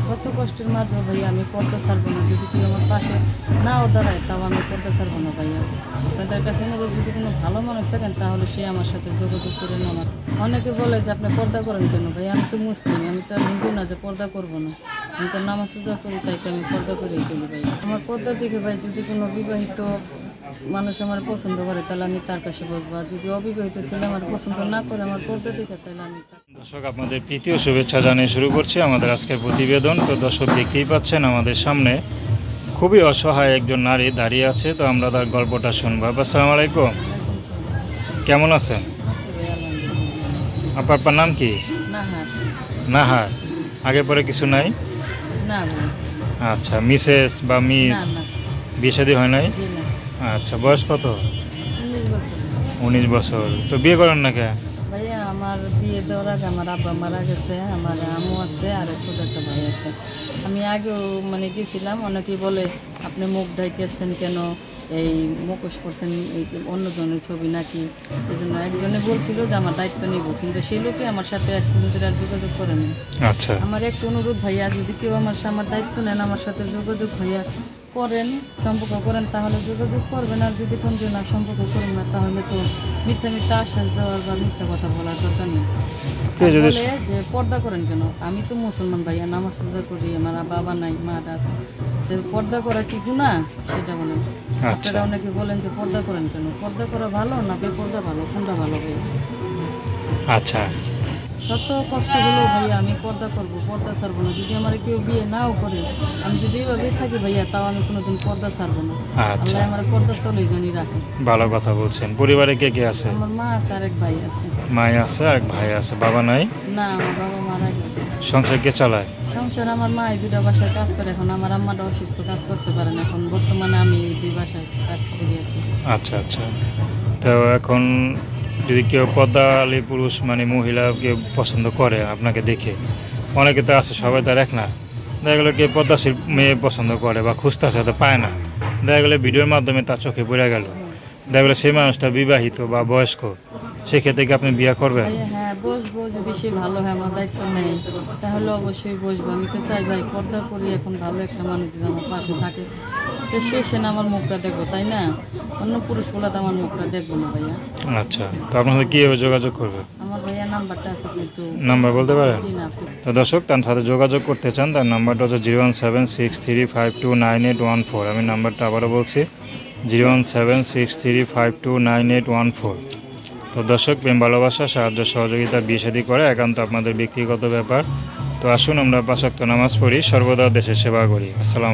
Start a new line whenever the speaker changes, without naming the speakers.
যত কষ্টের মাঝে ভাইয়া আমি পর্দা ছাড়বো না। যদি কেউ আমার পাশে নাও দাঁড়ায় তাও আমি পর্দা ছাড়বো না ভাইয়া। আপনাদের কাছে অনুরোধ, যদি কোনো ভালো মানুষ থাকেন তাহলে সে আমার সাথে যোগাযোগ করে নেন। অনেকে বলে যে আপনি পর্দা করেন কেন ভাই? আমি তো মুসলিম, আমি তো হিন্দু না যে পর্দা করবো না। আমি তো নামাজ পূজা করি, তাই তো আমি পর্দা করেই চলি ভাই। আমার পর্দা দেখে ভাই যদি কোনো বিবাহিত মানুষ আমার পছন্দ করে তাহলে আমি তার কাছে বসবো। আর যদি অবিবাহিত ছেলে আমার পছন্দ না করে আমার পর্দা দেখে তাহলে আমি।
দর্শক, আপনাদের প্রীতি ও শুভেচ্ছা জানিয়ে শুরু করছি আমাদের আজকের প্রতিবেদন। তো দর্শক, দেখতেই পাচ্ছেন আমাদের সামনে খুবই অসহায় একজন নারী দাঁড়িয়ে আছে। তো আমরা তার গল্পটা শুনবো। আসসালামু আলাইকুম, কেমন আছেন? আপনার নাম কি? নাহার। আগে পরে কিছু নাই? আচ্ছা, মিসেস বা মিস? বিয়ে শাদী হয় নাই? আচ্ছা, বয়স কত? 19 বছর। তো বিয়ে করেন না কে?
ভাইয়া আমার বিয়ে দেওয়ার আগে আমার আব্বা মারা গেছে, আমার আম্মু আছে আর ছোট একটা ভাই আছে। আমি আগেও গেছিলাম, অনেকেই বলে আপনি মুখ ঢাইতে আসছেন কেন, এই মুখোশ করছেন, এই অন্যজনের ছবি নাকি। এই জন্য একজনে বলছিল যে আমার দায়িত্ব নিব, কিন্তু সেই লোকে আমার সাথে আজ পর্যন্ত আর যোগাযোগ করেনি।
আচ্ছা,
আমার একটু অনুরোধ ভাইয়া, যদি কেউ আমার দায়িত্ব নেন, আমার সাথে যোগাযোগ ভাইয়া করেন, সম্পর্ক করেন তাহলে যোগাযোগ করবেন। আর যদি কোনজন না সম্পর্ক করেন না তাহলে তো মিথ্যা আশ্বাস দেওয়ার বা মিথ্যা কথা বলার দরকার নেই। বলে যে পর্দা করেন কেন? আমি তো মুসলমান ভাইয়া, নামাজ পূজা করি, আমার বাবা নাই মাটা আছে, পর্দা করা কি গুনাহ সেটা বলেন। আপনারা অনেকে বলেন যে পর্দা করেন কেন? পর্দা করা ভালো না বেপর্দা ভালো, কোনটা ভালো ভাই?
আচ্ছা,
শত কষ্ট হলেও ভাইয়া আমি পর্দা করবো, পর্দা ছাড়বো না। যদি আমার কেউ বিয়ে নাও করে, আমি যদি এইভাবে থাকি ভাইয়া, তাও আমি কোনোদিন পর্দা ছাড়বো না। আল্লাহ আমার পর্দার তলেই জানি রাখে।
ভালো কথা বলছেন। পরিবারে কে কে আছে?
আমার মা আছে আর এক ভাই আছে।
মা আছে আর এক ভাই আছে, বাবা নাই?
না, আমার বাবা মারা গেছে।
সংসার কে চালায়?
সংসার আমার মা দুটা বাসায় কাজ করে। এখন আমার আম্মাটা অসুস্থ, কাজ করতে পারে না। এখন বর্তমানে আমি দুই বাসায় কাজ করি আর কি।
আচ্ছা আচ্ছা। তো এখন যদি কেউ পর্দাশালী পুরুষ মহিলা কেউ পছন্দ করে আপনাকে দেখে, অনেকে তো আছে, সবাই তো এক না, দেখা গেলো কেউ পর্দাশীল মেয়ে পছন্দ করে বা খুঁজতেছে তো পায় না, দেখা গেলো ভিডিওর মাধ্যমে তার চোখে পড়ে গেল, দেখা গেলো সেই মানুষটা বিবাহিত বা বয়স্ক, সেক্ষেত্রে কি আপনি বিয়ে করবেন?
হ্যাঁ, বসবো। যদি সে ভালো হয়, আমার দায়িত্ব নেই, তাহলে অবশ্যই বসবো। আমি তো চাই ভাই পর্দা করি, এখন ভালো একটা মানুষ যদি আমার পাশে থাকে তো সে না আমার মুখটা দেখবো, তাই না? অন্য পুরুষ বলে তো আমার মুখটা দেখবো না ভাইয়া।
আচ্ছা, তো আপনাদের কীভাবে যোগাযোগ করবে?
আমার ভাইয়া নাম্বারটা আছে, কিন্তু
নাম্বার বলতে পারেন?
জি না।
তো দর্শক, তার সাথে যোগাযোগ করতে চান, তার নাম্বারটা হচ্ছে 01763529814। আমি নাম্বারটা আবারও বলছি, 01763529814। তো দর্শক, প্রেম ভালোবাসা সাহায্য সহযোগিতা বিয়ে শাদী করে একান্ত আপনাদের ব্যক্তিগত ব্যাপার। তো আসুন আমরা 5 ওয়াক্ত নামাজ পড়ি, সর্বদা দেশের সেবা করি। আসসালাম।